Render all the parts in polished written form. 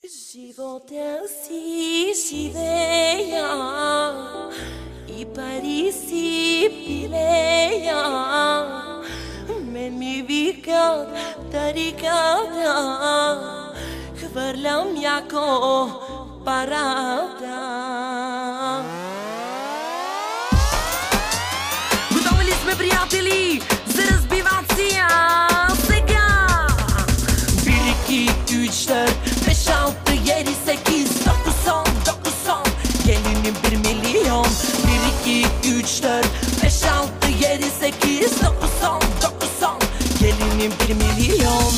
Живота си живея и пари си пилея. Мен ми викат тариката, хвърлям яко парата. Готови ли сме, приятели, за разбивация? Сега! Bir, 2, 3, 4, 5, 6, 7, 8, 9, 10, gelinin 1 milyon. 1, 2, 3, 4, 5, 6, 7, 8, 9, 10, gelinin 1 milyon.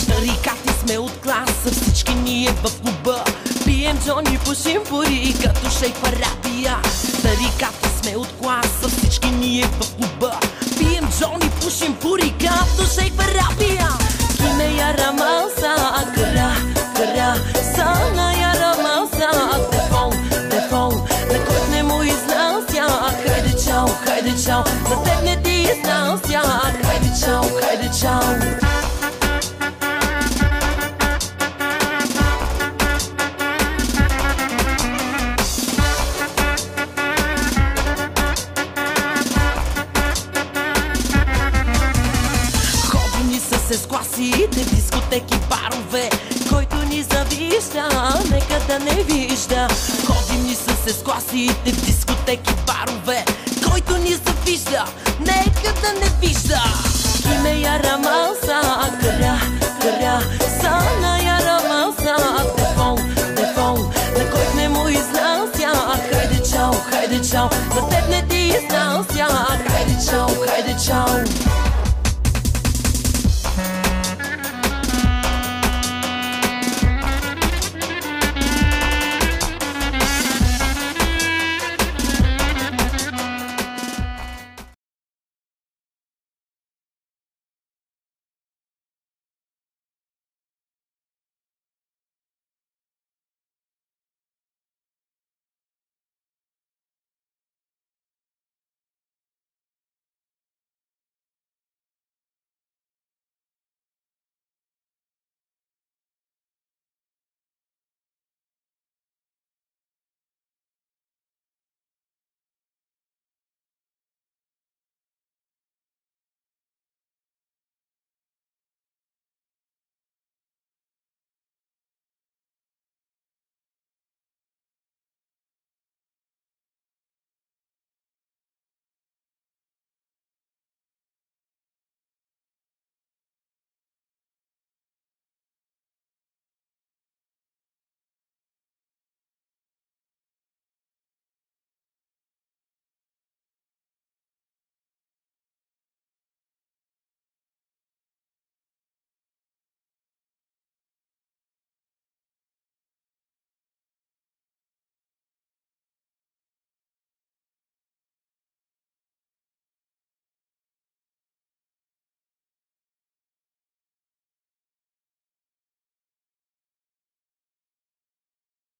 Тарикати сме от класа, всички ние в клуба. Пием джони, пушим пури, като шейх в Арабия. Тарикати сме от класа, всички ние в клуба. Пием джони, пушим пури, като шейх в Арабия. Киме ярамаса, кара, кара, сана ярамаса. Телефон, на кой не му изнася. Хайде чао, на теб не ти изнася. Хайде чао. С класите в дискотеки, барове. Който ни завижда, нека да не вижда. Ходим ни с класите в дискотеки, барове. Който ни завижда, нека да не вижда. Киме ярамаса, кара, сана ярамаса. Телефон, на който не му изнася. Хайде чао,